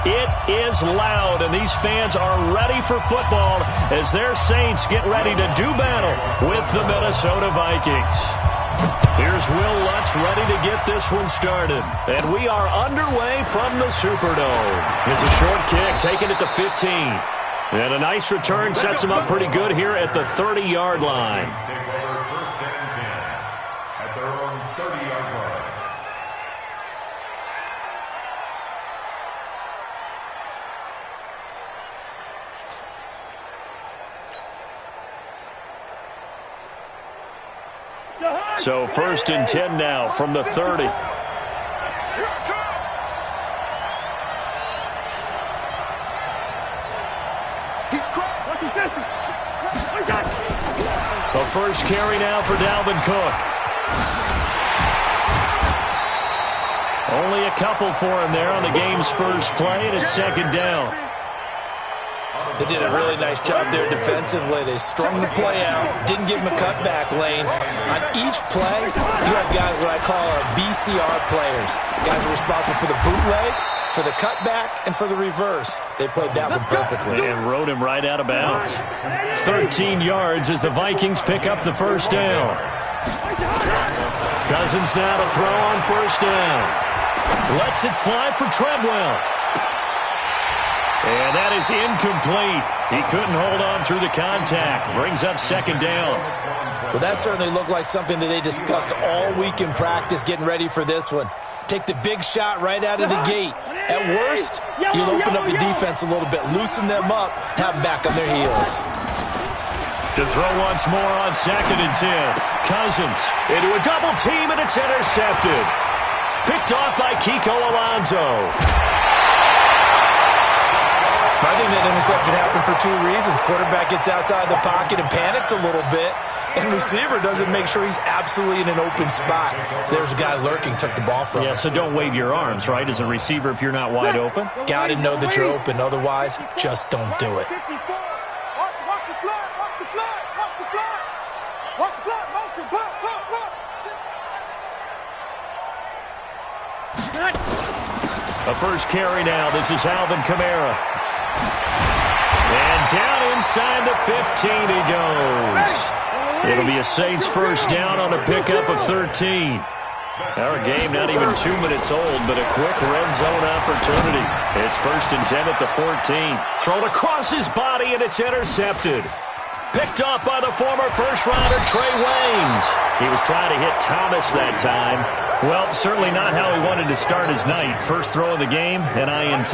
It is loud, and these fans are ready for football as their Saints get ready to do battle with the Minnesota Vikings. Here's Will Lutz ready to get this one started. And we are underway from the Superdome. It's a short kick, taking it to 15. And a nice return sets him up pretty good here at the 30-yard line. First and 10 at their own 30-yard line. So first and 10 now from the 30. The first carry now for Dalvin Cook. Only a couple for him there on the game's first play, and it's second down. They did a really nice job there defensively. They strung the play out, didn't give him a cutback lane. On each play, you have guys what I call our BCR players. Guys are responsible for the bootleg, for the cutback, and for the reverse. They played that one perfectly. And rode him right out of bounds. 13 yards as the Vikings pick up the first down. Cousins now to throw on first down. Lets it fly for Treadwell. And that is incomplete. He couldn't hold on through the contact. Brings up second down. Well, that certainly looked like something that they discussed all week in practice getting ready for this one. Take the big shot right out of the gate. At worst, you'll open up the defense a little bit, loosen them up, have them back on their heels. To throw once more on second and 10. Cousins into a double team, and it's intercepted. Picked off by Kiko Alonso. I think that interception happened for two reasons. Quarterback gets outside the pocket and panics a little bit, and receiver doesn't make sure he's absolutely in an open spot. So there's a guy lurking, took the ball from him. Yeah, so don't wave your arms, right, as a receiver if you're not wide open? Got to know that you're open. Otherwise, just don't do it. Watch the blood, watch the blood, watch the blood. Watch the blood, motion, blood. A first carry now. This is Alvin Kamara. And down inside the 15 he goes. It'll be a Saints first down on a pickup of 13. Our game not even 2 minutes old, but a quick red zone opportunity. It's first and 10 at the 14. Thrown across his body, and it's intercepted. Picked off by the former first-rounder Trey Waynes. He was trying to hit Thomas that time. Well, certainly not how he wanted to start his night. First throw of the game, an INT.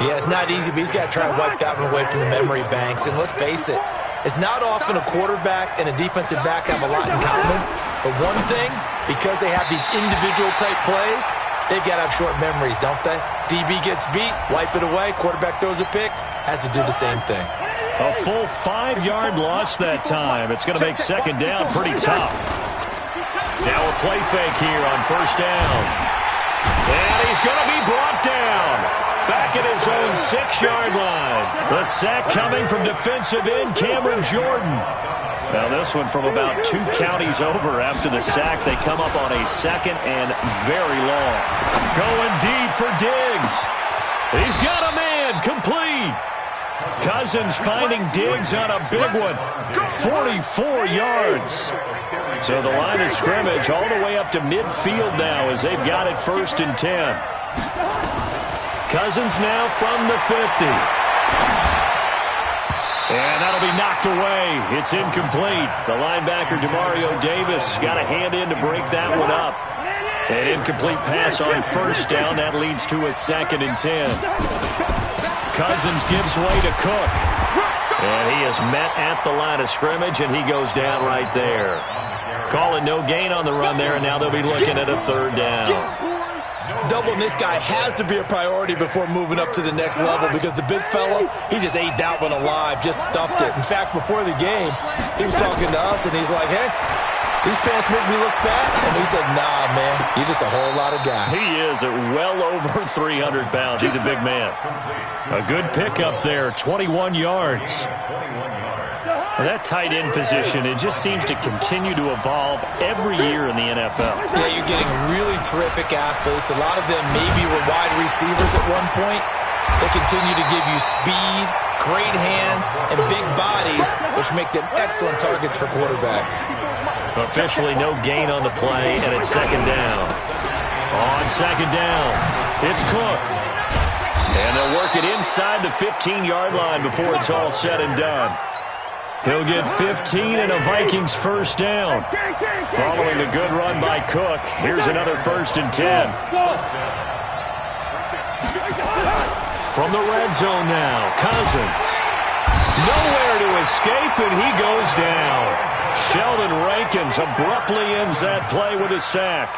Yeah, it's not easy, but he's got to try and wipe that one away from the memory banks. And let's face it, it's not often a quarterback and a defensive back have a lot in common. But one thing, because they have these individual-type plays, they've got to have short memories, don't they? DB gets beat, wipe it away, quarterback throws a pick, has to do the same thing. A full 5-yard loss that time. It's going to make second down pretty tough. Now a play fake here on first down. And he's going to be brought down. Back at his own 6-yard line. The sack coming from defensive end Cameron Jordan. Now this one from about 2 counties over after the sack. They come up on a second and very long. Going deep for Diggs. He's got a man complete. Cousins finding Diggs on a big one. 44 yards. So the line of scrimmage all the way up to midfield now as they've got it first and 10. Cousins now from the 50. And that'll be knocked away. It's incomplete. The linebacker, Demario Davis, got a hand in to break that one up. An incomplete pass on first down. That leads to a second and 10. Cousins gives way to Cook. And he is met at the line of scrimmage, and he goes down right there. Calling no gain on the run there, and now they'll be looking at a third down. Doubling this guy has to be a priority before moving up to the next level because the big fella, he just ate that one alive, just stuffed it. In fact, before the game, he was talking to us, and he's like, hey, these pants make me look fat. And we said, nah, man, you're just a whole lot of guy. He is at well over 300 pounds. He's a big man. A good pickup there, 21 yards. That tight end position, it just seems to continue to evolve every year in the NFL. Yeah, you're getting really terrific athletes. A lot of them maybe were wide receivers at one point. They continue to give you speed, great hands, and big bodies, which make them excellent targets for quarterbacks. Officially no gain on the play, and it's second down. On second down, it's Cook. And they'll work it inside the 15-yard line before it's all said and done. He'll get 15 and a Vikings first down. Following the good run by Cook, here's another 1st and 10. From the red zone now, Cousins. Nowhere to escape, and he goes down. Sheldon Rankins abruptly ends that play with a sack.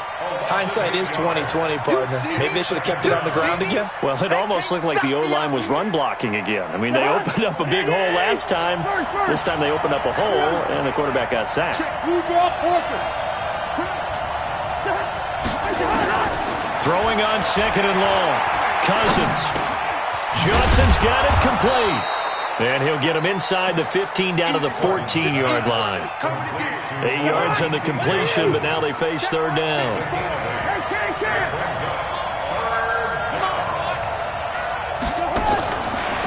Hindsight is 20/20, partner. Maybe they should have kept it on the ground again. Well, it almost looked like the O-line was run blocking again. I mean, they opened up a big hole last time. This time they opened up a hole, and the quarterback got sacked. Throwing on second and long. Cousins. Johnson's got it complete. And he'll get him inside the 15 down to the 14-yard line. 8 yards on the completion, but now they face third down.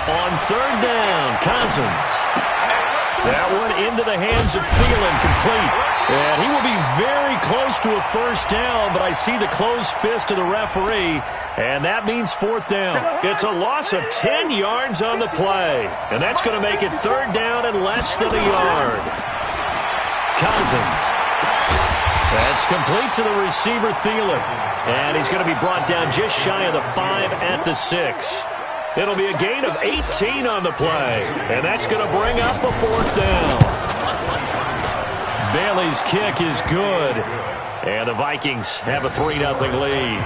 On third down, Cousins. That one into the hands of Thielen, complete. And he will be very close to a first down, but I see the closed fist of the referee, and that means fourth down. It's a loss of 10 yards on the play, and that's going to make it third down and less than a yard. Cousins. That's complete to the receiver, Thielen. And he's going to be brought down just shy of the 5 at the 6. It'll be a gain of 18 on the play, and that's going to bring up a fourth down. Bailey's kick is good, and the Vikings have a 3-0 lead.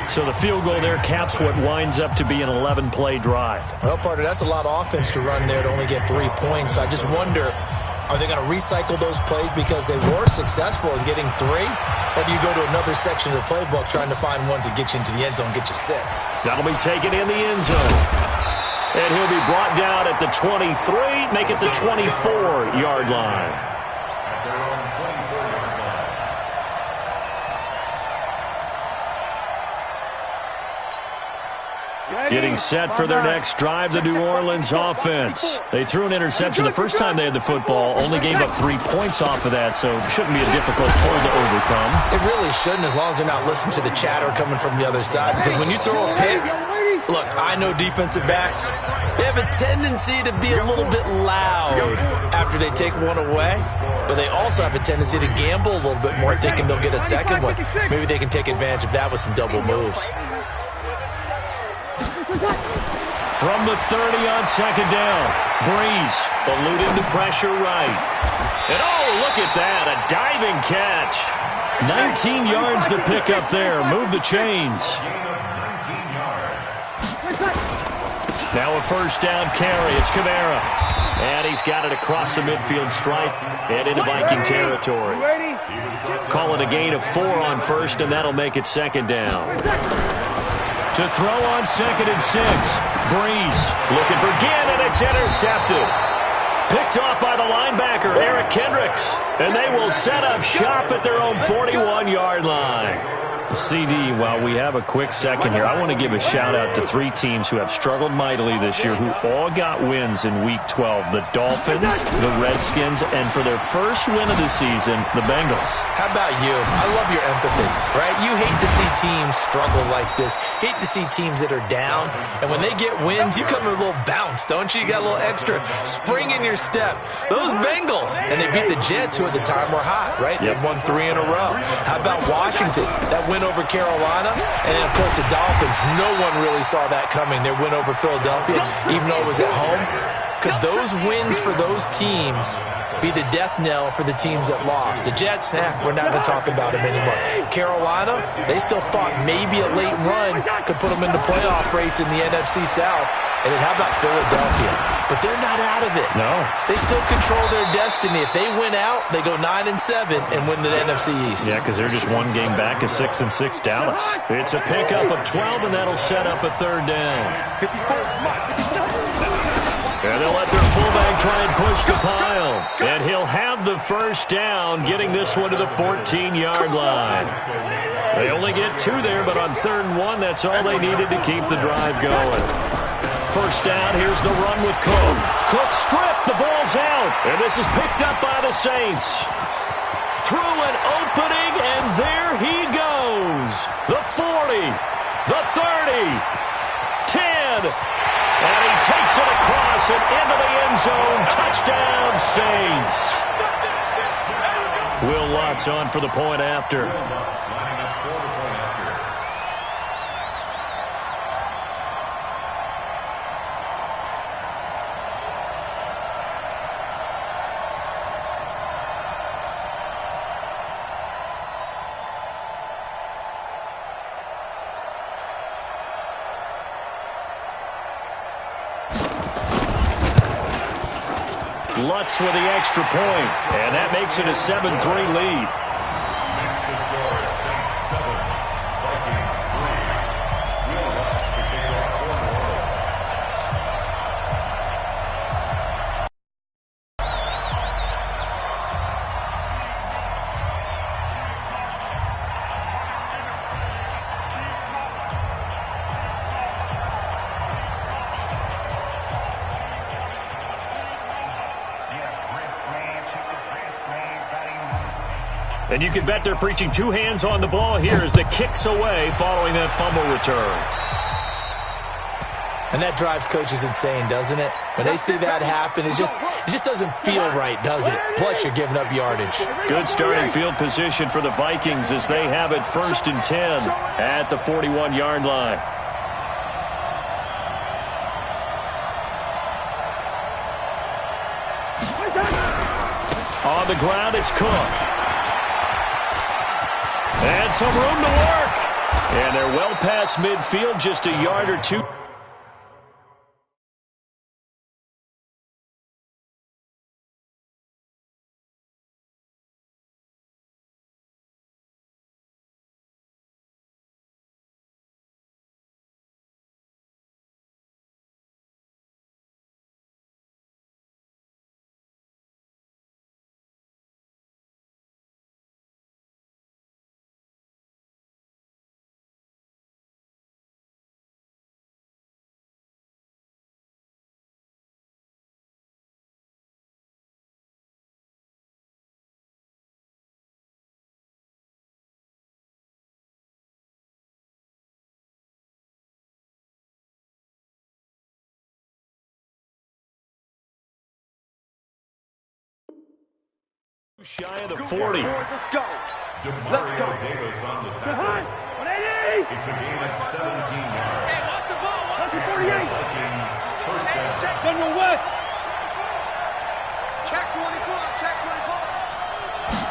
So the field goal there caps what winds up to be an 11-play drive. Well, partner, that's a lot of offense to run there to only get 3 points. I just wonder, are they going to recycle those plays because they were successful in getting 3? Or do you go to another section of the playbook trying to find ones that get you into the end zone, get you 6? That'll be taken in the end zone. And he'll be brought down at the 23, make it the 24-yard line. Getting set for their next drive, the New Orleans offense. They threw an interception the first time they had the football, only gave up 3 points off of that, so it shouldn't be a difficult hole to overcome. It really shouldn't, as long as they're not listening to the chatter coming from the other side, because when you throw a pick, look, I know defensive backs, they have a tendency to be a little bit loud after they take one away, but they also have a tendency to gamble a little bit more, thinking they'll get a second one. Maybe they can take advantage of that with some double moves. From the 30 on second down, Breeze eluding the pressure right. And oh, look at that, a diving catch. 19 yards to pick up there. Move the chains. Now a first down carry. It's Kamara. And he's got it across the midfield stripe and into Viking territory. Call it a gain of 4 on first, and that'll make it second down. To throw on second and 6. Breeze looking for Ginn, and it's intercepted. Picked off by the linebacker, Eric Kendricks. And they will set up shop at their own 41-yard line. CD, while we have a quick second here, I want to give a shout-out to 3 teams who have struggled mightily this year, who all got wins in Week 12. The Dolphins, the Redskins, and for their first win of the season, the Bengals. How about you? I love your empathy, right? You hate to see teams struggle like this. Hate to see teams that are down. And when they get wins, you come with a little bounce, don't you? You got a little extra spring in your step. Those Bengals, and they beat the Jets, who at the time were hot, right? They won 3 in a row. How about Washington? That win over Carolina, and then, of course, the Dolphins. No one really saw that coming. Their win over Philadelphia, even though it was at home. Could those wins for those teams be the death knell for the teams that lost? The Jets, we're not going to talk about them anymore. Carolina, they still thought maybe a late run could put them in the playoff race in the NFC South. And then how about Philadelphia? But they're not out of it. No. They still control their destiny. If they win out, they go 9-7 and win the NFC East. Yeah, because they're just one game back of 6-6 Dallas. It's a pickup of 12, and that'll set up a third down. And they'll let their fullback try and push the pile. And he'll have the first down, getting this one to the 14-yard line. They only get 2 there, but on 3rd and 1, that's all they needed to keep the drive going. first down. Here's the run with Cook. Cook stripped. The ball's out. And this is picked up by the Saints. Through an opening, and there he goes. The 40, the 30, 10. And he takes it across and into the end zone. Touchdown, Saints. Will Lutz on for the point after. Lutz with the extra point, and that makes it a 7-3 lead. Makes the score Saints 7, Vikings 3. Will Lutz to kick off for New Orleans. And you can bet they're preaching two hands on the ball here as the kick's away following that fumble return. And that drives coaches insane, doesn't it? When they see that happen, it just doesn't feel right, does it? Plus, you're giving up yardage. Good starting field position for the Vikings as they have it 1st and 10 at the 41-yard line. On the ground, it's Cook. And some room to work. And they're well past midfield, just a yard or two. Shy of the 40. Let's go. Demario Davis on the tackle. It's a gain of 17 yards. Hey, watch the ball. Watch the 48. Vikings first down. Check General West. Check 24. Check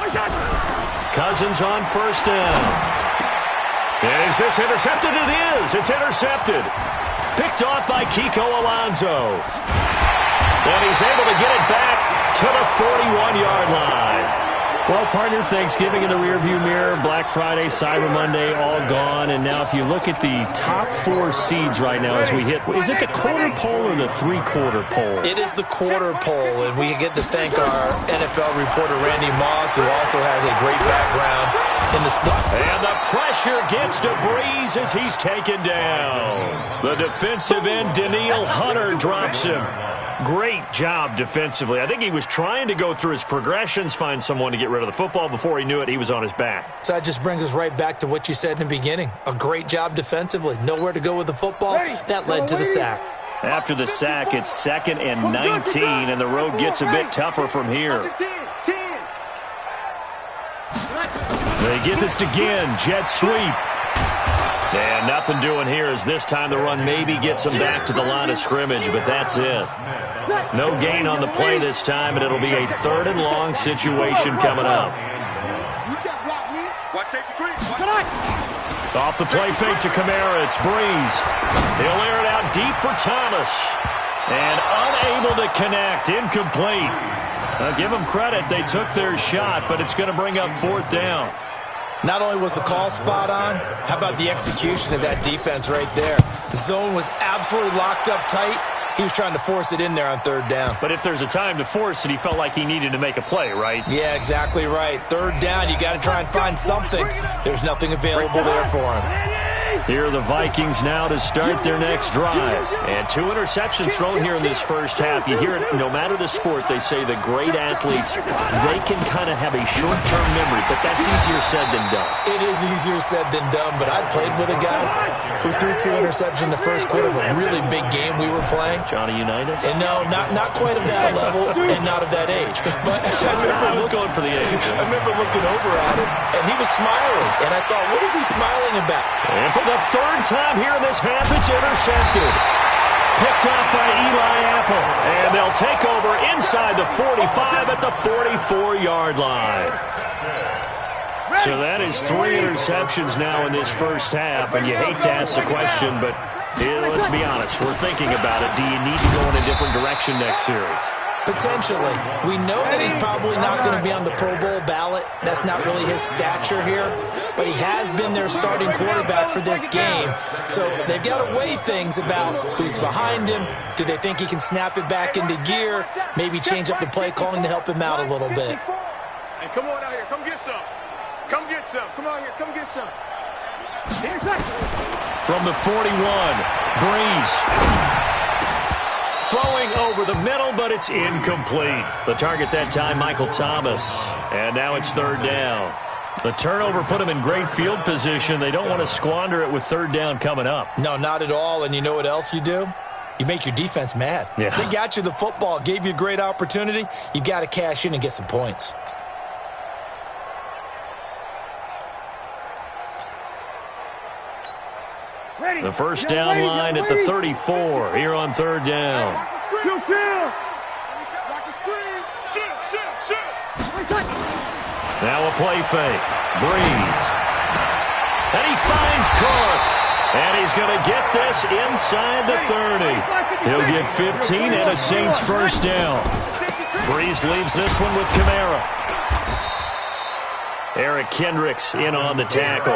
24. Cousins on first down. Is this intercepted? It is. It's intercepted. Picked off by Kiko Alonso. And he's able to get it back to the 41-yard line. Well, partner, Thanksgiving in the rearview mirror, Black Friday, Cyber Monday, all gone. And now if you look at the top 4 seeds right now as we hit, is it the quarter pole or the three-quarter pole? It is the quarter pole, and we get to thank our NFL reporter, Randy Moss, who also has a great background in the sport. And the pressure gets to Breeze as he's taken down. The defensive end, Daniil Hunter, drops him. Great job defensively. I think he was trying to go through his progressions, find someone to get rid of the football. Before he knew it, he was on his back. So that just brings us right back to what you said in the beginning. A great job defensively. Nowhere to go with the football. That led to the sack. After the sack, it's 2nd and 19, and the road gets a bit tougher from here. They get this again. Jet sweep. And nothing doing here as this time the run maybe gets them back to the line of scrimmage, but that's it. No gain on the play this time, and it'll be a 3rd and long situation coming up. Off the play fake to Kamara, it's Breeze. He'll air it out deep for Thomas. And unable to connect, incomplete. Now give them credit, they took their shot, but it's going to bring up 4th down. Not only was the call spot on, how about the execution of that defense right there? The zone was absolutely locked up tight. He was trying to force it in there on 3rd down. But if there's a time to force it, he felt like he needed to make a play, right? Yeah, exactly right. 3rd down, you got to try and find something. There's nothing available there for him. Here are the Vikings now to start their next drive. And 2 interceptions thrown here in this first half. You hear it, no matter the sport, they say the great athletes, they can kind of have a short-term memory, but that's easier said than done. It is easier said than done, but I played with a guy who threw 2 interceptions in the first quarter of a really big game we were playing. Johnny Unitas? And no, not quite of that level and not of that age. But I was going for the age. I remember looking over at him, and he was smiling. And I thought, what is he smiling about? And for the 3rd time here in this half, it's intercepted. Picked up by Eli Apple. And they'll take over inside the 45 at the 44-yard line. So that is 3 interceptions now in this first half. And you hate to ask the question, but let's be honest. We're thinking about it. Do you need to go in a different direction next series? Potentially. We know that he's probably not going to be on the Pro Bowl ballot. That's not really his stature here. But he has been their starting quarterback for this game. So they've got to weigh things about who's behind him. Do they think he can snap it back into gear? Maybe change up the play calling to help him out a little bit. Hey, come on out here. Come get some. Come get some. Come out here. Come get some. From the 41, Breeze. Throwing over the middle, but it's incomplete. The target that time, Michael Thomas. And now it's 3rd down. The turnover put them in great field position. They don't want to squander it with 3rd down coming up. No, not at all. And you know what else you do? You make your defense mad. Yeah. They got you the football, gave you a great opportunity. You got to cash in and get some points. The first down line at the 34 here on 3rd down. Now a play fake. Breeze. And he finds Cook. And he's going to get this inside the 30. He'll get 15 and a Saints first down. Breeze leaves this one with Kamara. Eric Kendricks in on the tackle.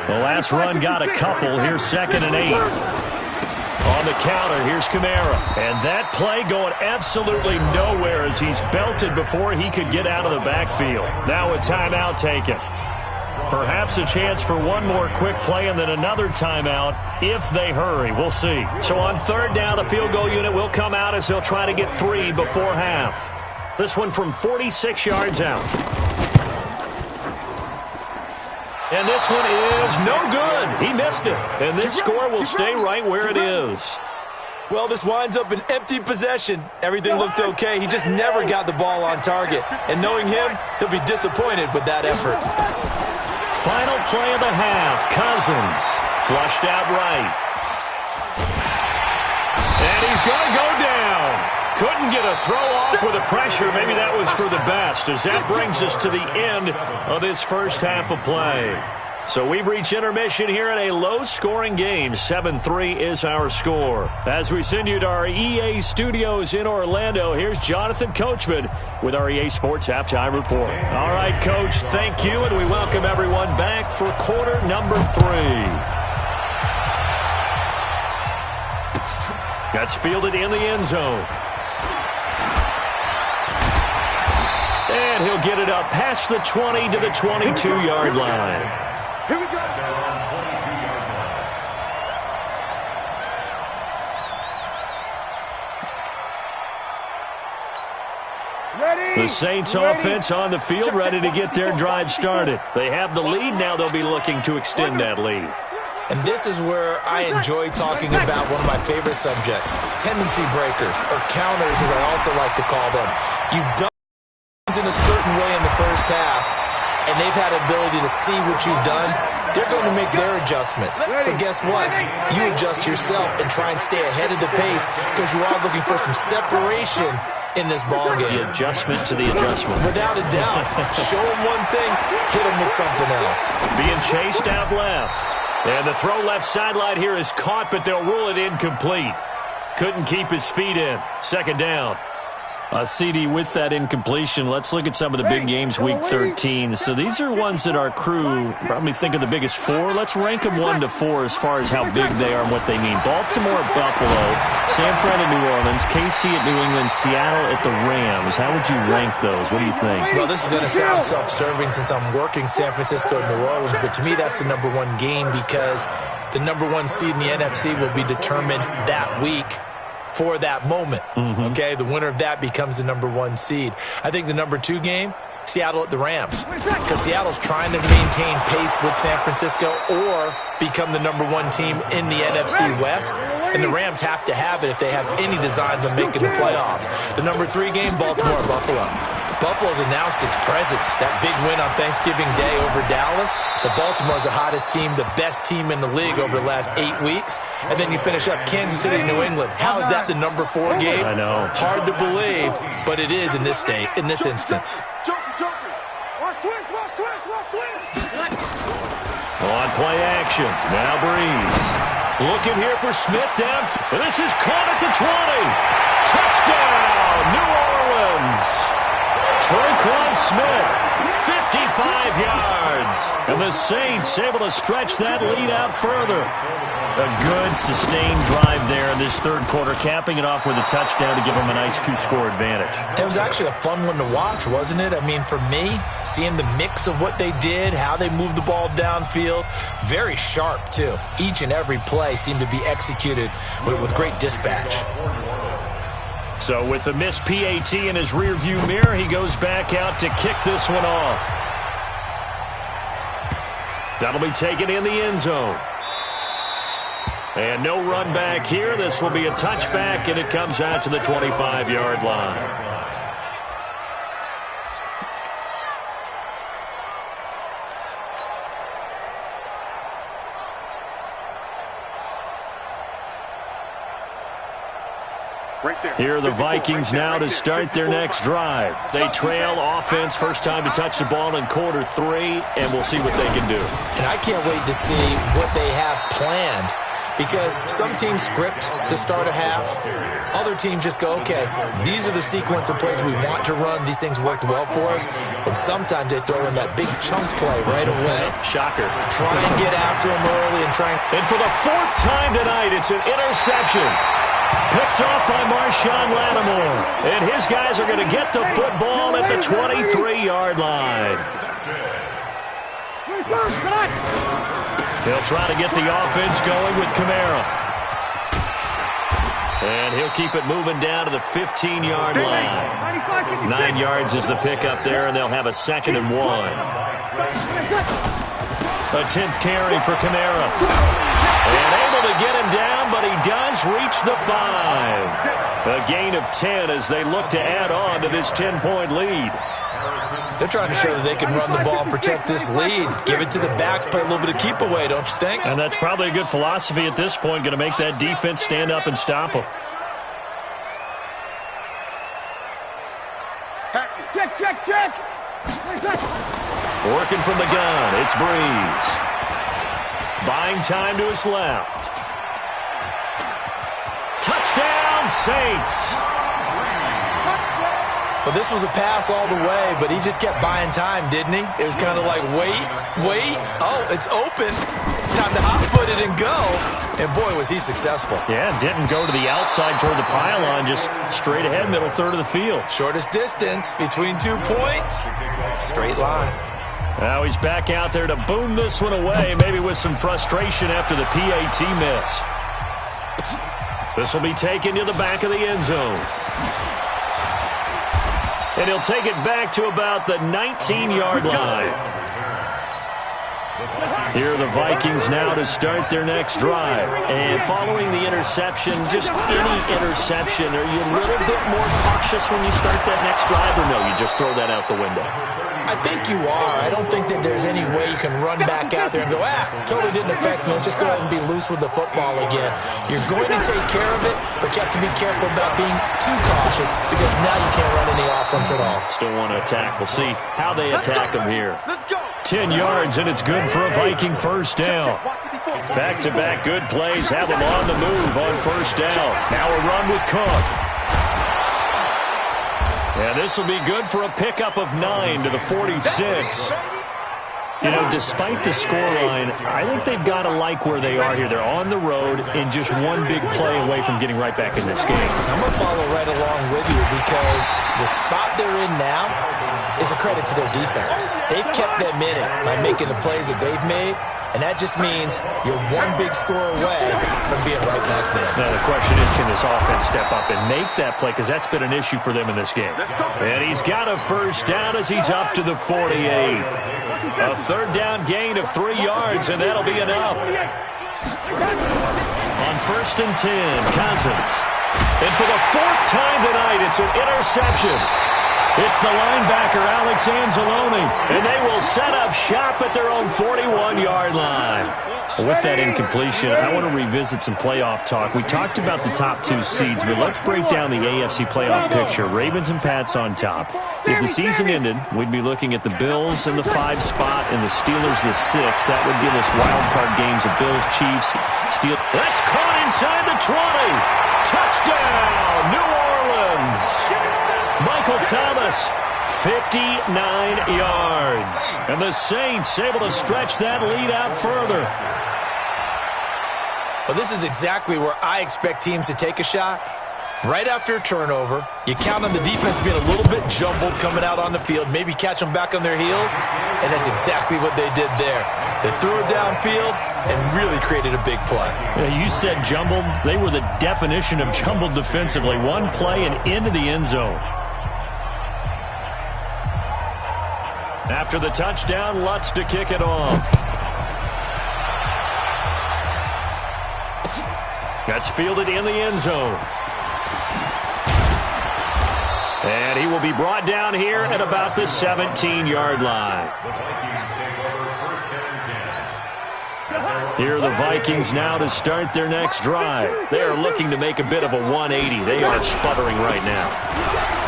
The last run got a couple. Here's 2nd and 8. On the counter, here's Kamara. And that play going absolutely nowhere as he's belted before he could get out of the backfield. Now a timeout taken. Perhaps a chance for one more quick play and then another timeout if they hurry. We'll see. So on 3rd down, the field goal unit will come out as they'll try to get 3 before half. This one from 46 yards out. And this one is no good. He missed it. And this score will stay right where it is. Well, this winds up an empty possession. Everything looked okay. He just never got the ball on target. And knowing him, he'll be disappointed with that effort. Final play of the half. Cousins flushed out right. And he's going to go down. Couldn't get a throw off with the pressure. Maybe that was for the best, as that brings us to the end of this first half of play. So we've reached intermission here in a low-scoring game. 7-3 is our score. As we send you to our EA studios in Orlando, here's Jonathan Coachman with our EA Sports Halftime Report. All right, Coach, thank you, and we welcome everyone back for quarter number 3. That's fielded in the end zone. And he'll get it up past the 20 to the 22-yard line. Here we go. The Saints offense on the field, ready to get their drive started. They have the lead. Now they'll be looking to extend that lead. And this is where I enjoy talking about one of my favorite subjects, tendency breakers, or counters as I also like to call them. You've done things in a certain way in the first half, and they've had the ability to see what you've done. They're going to make their adjustments. So guess what? You adjust yourself and try and stay ahead of the pace because you are looking for some separation in this ballgame. The adjustment to the adjustment. Without a doubt. Show them one thing, hit them with something else. Being chased out left. And the throw left sideline here is caught, but they'll rule it incomplete. Couldn't keep his feet in. 2nd down. CD, with that incompletion, let's look at some of the big games week 13. So these are ones that our crew probably think are the biggest 4. Let's rank them 1 to 4 as far as how big they are and what they mean. Baltimore, Buffalo, San Fran at New Orleans, KC at New England, Seattle at the Rams. How would you rank those? What do you think? Well, this is going to sound self-serving since I'm working San Francisco and New Orleans, but to me that's the number one game because the number one seed in the NFC will be determined that week for that moment. Okay, the winner of that becomes the number one seed. I think the number two game, Seattle at the Rams, because Seattle's trying to maintain pace with San Francisco or become the number one team in the NFC West, and the Rams have to have it if they have any designs on making the playoffs. The number three game, Baltimore-Buffalo. Buffalo's announced its presence, that big win on Thanksgiving Day over Dallas. But Baltimore's the hottest team, the best team in the league over the last 8 weeks. And then you finish up Kansas City, New England. How is that the number four game? I know. Hard to believe, but it is in this state, in this instance. On play action. Now Breeze. Looking here for Smith down. This is caught at the 20. Touchdown, New Orleans. Tre'Quan Smith, 55 yards. And the Saints able to stretch that lead out further. A good, sustained drive there in this third quarter, capping it off with a touchdown to give them a nice two-score advantage. It was actually a fun one to watch, wasn't it? I mean, for me, seeing the mix of what they did, how they moved the ball downfield, very sharp, too. Each and every play seemed to be executed with great dispatch. So with the missed PAT in his rearview mirror, he goes back out to kick this one off. That'll be taken in the end zone. And no run back here. This will be a touchback, and it comes out to the 25-yard line. Here are the Vikings now to start their next drive. They trail offense, first time to touch the ball in quarter three, and we'll see what they can do. And I can't wait to see what they have planned, because some teams script to start a half. Other teams just go, okay, these are the sequence of plays we want to run. These things worked well for us. And sometimes they throw in that big chunk play right away. Shocker. Try and get after them early and try. And for the fourth time tonight, it's an interception. Picked off by Marshawn Lattimore. And his guys are going to get the football at the 23-yard line. He'll try to get the offense going with Kamara. And he'll keep it moving down to the 15-yard line. 9 yards is the pickup there, and they'll have a 2nd and 1. A 10th carry for Kamara. And able to get him down, but he does reach the 5. A gain of 10 as they look to add on to this 10-point lead. They're trying to show that they can run the ball and protect this lead. Give it to the backs, play a little bit of keep away, don't you think? And that's probably a good philosophy at this point, going to make that defense stand up and stop them. Check. Working from the gun, it's Breeze. Buying time to his left. Touchdown, Saints. Well, this was a pass all the way, but he just kept buying time, didn't he? It was kind of like, wait. Oh, it's open. Time to hot-foot it and go. And, boy, was he successful. Yeah, didn't go to the outside toward the pylon, just straight ahead, middle third of the field. Shortest distance between 2 points. Straight line. Now he's back out there to boom this one away, maybe with some frustration after the PAT miss. This will be taken to the back of the end zone. And he'll take it back to about the 19-yard line. Here are the Vikings now to start their next drive. And following the interception, just any interception, are you a little bit more cautious when you start that next drive, or no, you just throw that out the window? I think you are. I don't think that there's any way you can run back out there and go, totally didn't affect me. Let's just go ahead and be loose with the football again. You're going to take care of it, but you have to be careful about being too cautious because now you can't run any offense at all. Still want to attack. We'll see how they attack him here. 10 yards, and it's good for a Viking first down. Back-to-back good plays have them on the move on first down. Now a run with Cook. And this will be good for a pickup of 9 to the 46. You know, despite the scoreline, I think they've got to like where they are here. They're on the road and just one big play away from getting right back in this game. I'm going to follow right along with you because the spot they're in now is a credit to their defense. They've kept them in it by making the plays that they've made, and that just means you're one big score away from being right back there. Now the question is, can this offense step up and make that play? Because that's been an issue for them in this game. And he's got a first down as he's up to the 48. A third down gain of 3 yards, and that'll be enough. On 1st and 10, Cousins. And for the 4th time tonight, it's an interception. It's the linebacker, Alex Anzalone, and they will set up shop at their own 41-yard line. With that incompletion, I want to revisit some playoff talk. We talked about the top 2 seeds, but let's break down the AFC playoff picture. Ravens and Pats on top. If the season ended, we'd be looking at the Bills in the 5 spot and the Steelers the 6. That would give us wild card games of Bills, Chiefs, Steelers. That's caught inside the 20. Touchdown, New Orleans. Michael Thomas, 59 yards. And the Saints able to stretch that lead out further. Well, this is exactly where I expect teams to take a shot. Right after a turnover, you count on the defense being a little bit jumbled coming out on the field, maybe catch them back on their heels, and that's exactly what they did there. They threw it downfield and really created a big play. Yeah, you said jumbled. They were the definition of jumbled defensively. One play and into the end zone. After the touchdown, Lutz to kick it off. That's fielded in the end zone. And he will be brought down here at about the 17-yard line. Here are the Vikings now to start their next drive. They are looking to make a bit of a 180. They are sputtering right now.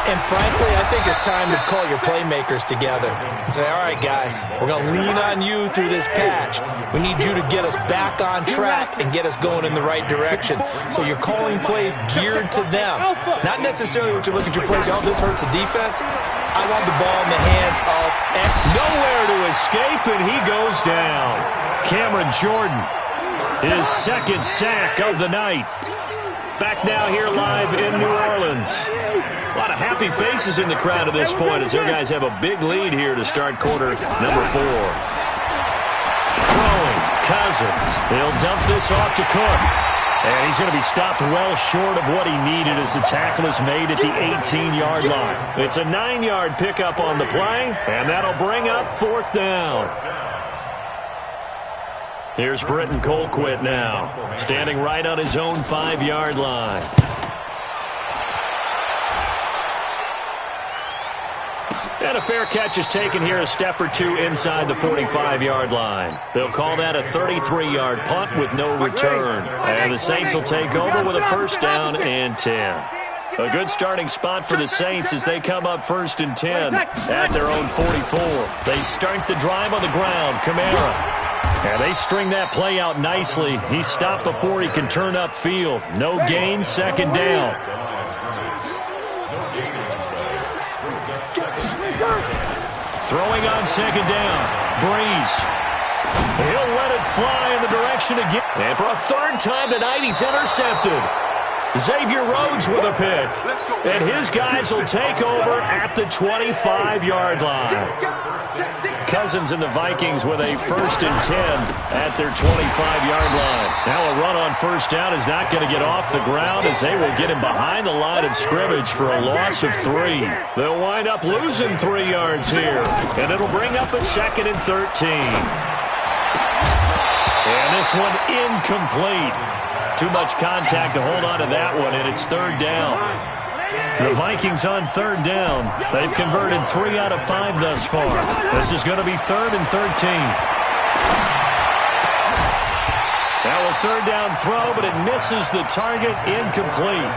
And frankly, I think it's time to call your playmakers together and say, all right, guys, we're going to lean on you through this patch. We need you to get us back on track and get us going in the right direction. So you're calling plays geared to them. Not necessarily what you look at your plays, oh, this hurts the defense. I want the ball in the hands of nowhere to escape, and he goes down. Cameron Jordan, his 2nd sack of the night. Back now here live in New Orleans. A lot of happy faces in the crowd at this point as their guys have a big lead here to start quarter number 4. Throwing, Cousins. He'll dump this off to Cook. And he's going to be stopped well short of what he needed as the tackle is made at the 18-yard line. It's a 9-yard pickup on the play, and that'll bring up 4th down. Here's Britton Colquitt now, standing right on his own 5-yard line. And a fair catch is taken here, a step or 2 inside the 45-yard line. They'll call that a 33-yard punt with no return. And the Saints will take over with a 1st down and 10. A good starting spot for the Saints as they come up 1st and 10 at their own 44. They start the drive on the ground. Kamara. And they string that play out nicely. He's stopped before he can turn upfield. No gain, 2nd down. Throwing on 2nd down. Breeze. He'll let it fly in the direction again. And for a 3rd time tonight, he's intercepted. Xavier Rhodes with a pick. And his guys will take over at the 25-yard line. Cousins and the Vikings with a 1st and 10 at their 25-yard line. Now a run on 1st down is not going to get off the ground as they will get him behind the line of scrimmage for a loss of 3. They'll wind up losing 3 yards here. And it'll bring up a 2nd and 13. And this one incomplete. Too much contact to hold on to that one, and it's 3rd down. The Vikings on 3rd down. They've converted 3 out of 5 thus far. This is going to be 3rd and 13. Now a 3rd down throw, but it misses the target, incomplete.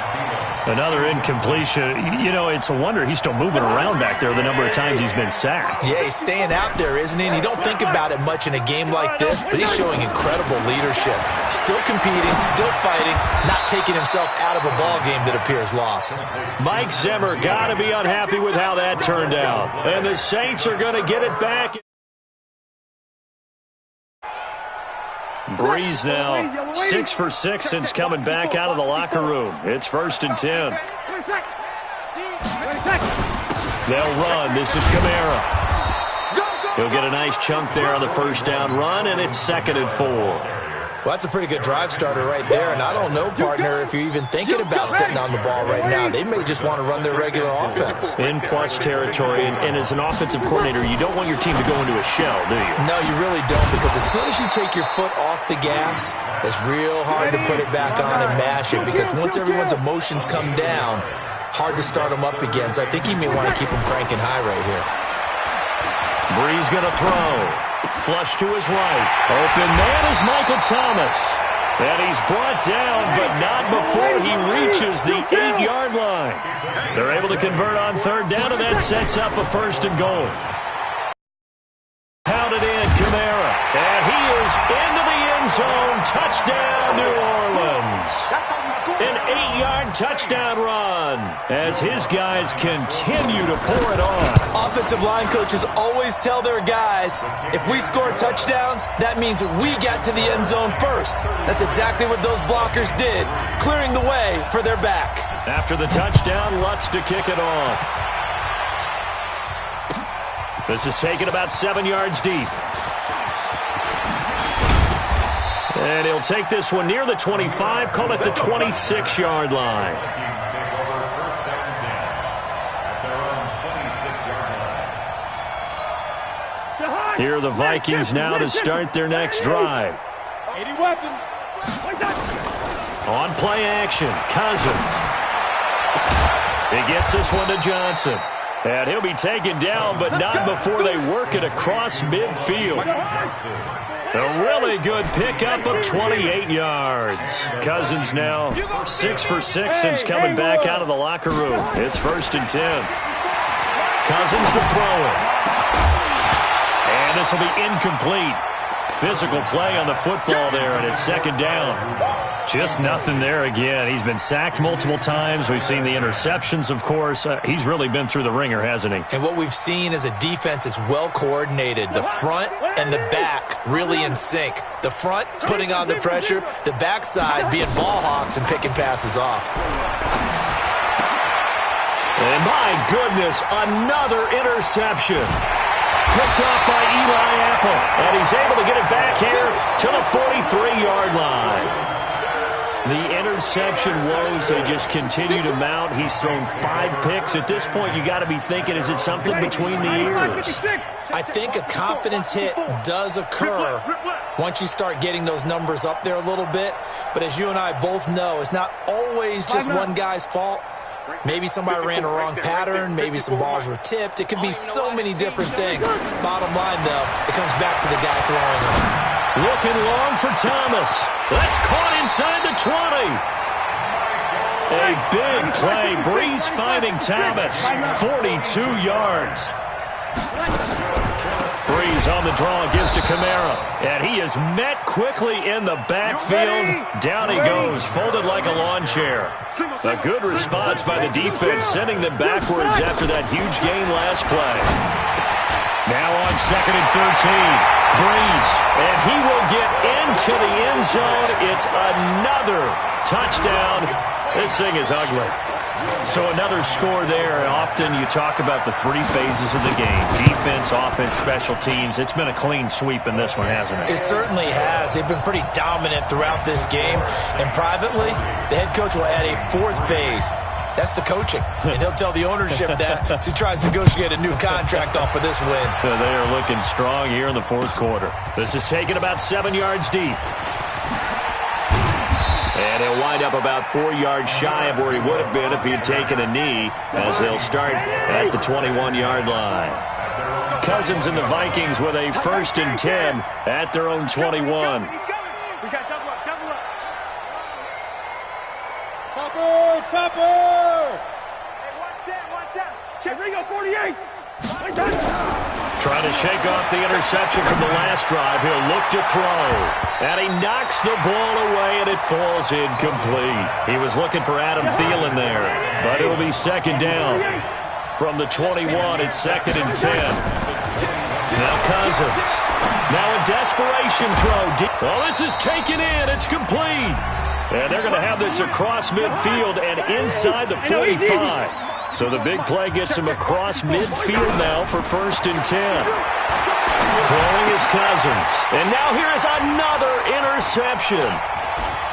Another incompletion. You know, it's a wonder he's still moving around back there the number of times he's been sacked. Yeah, he's staying out there, isn't he? And you don't think about it much in a game like this, but he's showing incredible leadership. Still competing, still fighting, not taking himself out of a ball game that appears lost. Mike Zimmer got to be unhappy with how that turned out. And the Saints are going to get it back. Breeze now 6 for 6 since coming back out of the locker room. It's 1st and 10. They'll run. This is Kamara. He'll get a nice chunk there on the first down run, and it's 2nd and 4. Well, that's a pretty good drive starter right there, and I don't know, partner, if you're even thinking about sitting on the ball right now. They may just want to run their regular offense. In plus territory, and as an offensive coordinator, you don't want your team to go into a shell, do you? No, you really don't, because as soon as you take your foot off the gas, it's real hard to put it back on and mash it, because once everyone's emotions come down, hard to start them up again. So I think he may want to keep them cranking high right here. Breeze going to throw. Flush to his right. Open man is Michael Thomas. And he's brought down, but not before he reaches the 8-yard line. They're able to convert on 3rd down, and that sets up a 1st and goal. Pounded in, Kamara. And he is into the end zone. Touchdown, New Orleans. An 8-yard touchdown run as his guys continue to pour it on. Offensive line coaches always tell their guys, if we score touchdowns, that means we got to the end zone first. That's exactly what those blockers did, clearing the way for their back. After the touchdown, Lutz to kick it off. This is taken about 7 yards deep. And he'll take this one near the 25, call it the 26-yard line. Here are the Vikings now to start their next drive. On play action, Cousins. He gets this one to Johnson. And he'll be taken down, but not before they work it across midfield. A really good pickup of 28 yards. Cousins now 6 for 6 since coming back out of the locker room. It's 1st and 10. Cousins to throw it. And this will be incomplete. Physical play on the football there, and it's 2nd down. Just nothing there again. He's been sacked multiple times. We've seen the interceptions, of course. He's really been through the ringer, hasn't he? And what we've seen is a defense is well coordinated. The front and the back really in sync. The front putting on the pressure, the backside being ball hawks and picking passes off. And my goodness, another interception. Picked off by Eli Apple, and he's able to get it back here to the 43-yard line. The interception woes, they just continue to mount. He's thrown 5 picks. At this point, you got to be thinking, is it something between the ears? I think a confidence hit does occur once you start getting those numbers up there a little bit. But as you and I both know, it's not always just one guy's fault. Maybe somebody ran a wrong pattern. Maybe some balls were tipped. It could be so many different things. Bottom line, though, it comes back to the guy throwing them. Looking long for Thomas. That's caught inside the 20. A big play. Breeze finding Thomas. 42 yards. Breeze on the draw, gives to Kamara. And he is met quickly in the backfield. Down he goes, folded like a lawn chair. A good response by the defense, sending them backwards after that huge gain last play. Now on 2nd and 13. Breeze, and he will get into the end zone. It's another touchdown. This thing is ugly. So another score there. Often you talk about the 3 phases of the game. Defense, offense, special teams. It's been a clean sweep in this one, hasn't it? It certainly has. They've been pretty dominant throughout this game. And privately, the head coach will add a 4th phase. That's the coaching. And he'll tell the ownership that as he tries to negotiate a new contract off of this win. They are looking strong here in the 4th quarter. This is taken about 7 yards deep. And he'll wind up about 4 yards shy of where he would have been if he had taken a knee, as they'll start at the 21-yard line. Cousins and the Vikings with a 1st and 10 at their own 21. We got double up. Topper! Hey, watch that. Check Ringo, 48. Trying to shake off the interception from the last drive. He'll look to throw. And he knocks the ball away, and it falls incomplete. He was looking for Adam Thielen there. But it'll be 2nd down. From the 21, it's 2nd and 10. Now Cousins. Now a desperation throw. Well, this is taken in. It's complete. And they're going to have this across midfield and inside the 45. So the big play gets him across midfield now for 1st and 10. Throwing his Cousins. And now here is another interception.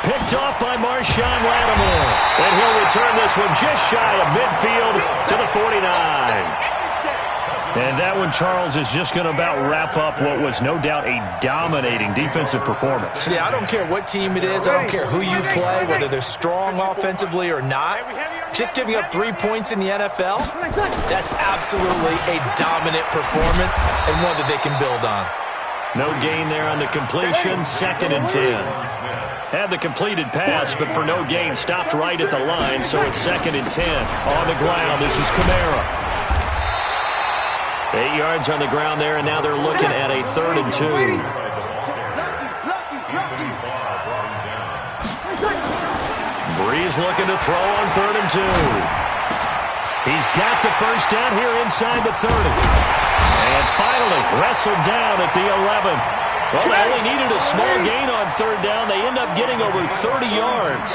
Picked off by Marshawn Lattimore. And he'll return this one just shy of midfield to the 49. And that one, Charles, is just going to about wrap up what was no doubt a dominating defensive performance. Yeah, I don't care what team it is. I don't care who you play, whether they're strong offensively or not. Just giving up 3 points in the NFL, that's absolutely a dominant performance and one that they can build on. No gain there on the completion, 2nd and 10. Had the completed pass, but for no gain, stopped right at the line, so it's 2nd and 10. On the ground, this is Kamara. 8 yards on the ground there, and now they're looking at a 3rd and 2. Breeze looking to throw on 3rd and 2. He's got the first down here inside the 30. And finally wrestled down at the 11. Well, they only needed a small gain on 3rd down. They end up getting over 30 yards.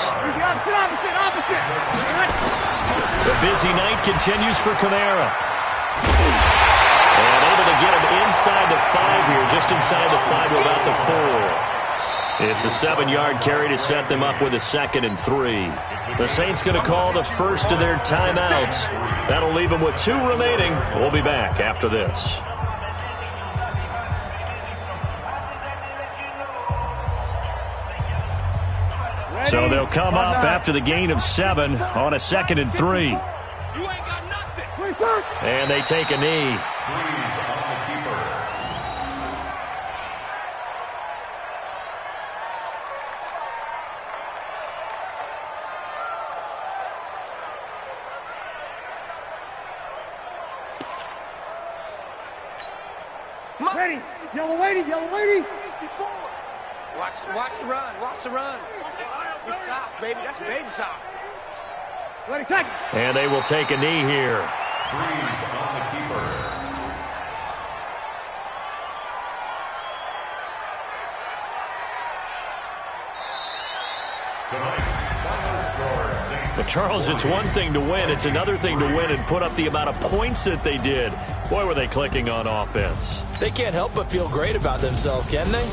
The busy night continues for Kamara. And able to get him inside the 5 here, just inside the 5 to about the 4. It's a 7-yard carry to set them up with a 2nd and 3. The Saints going to call the first of their timeouts. That'll leave them with 2 remaining. We'll be back after this. So they'll come up after the gain of 7 on a 2nd and 3. And they take a knee. Ready. Yellow lady. Watch the run. Watch the run. It's soft, baby. That's baby soft. Ready, take. And they will take a knee here. Breeze on the keeper. But, Charles, it's one thing to win. It's another thing to win and put up the amount of points that they did. Boy, were they clicking on offense. They can't help but feel great about themselves, can they?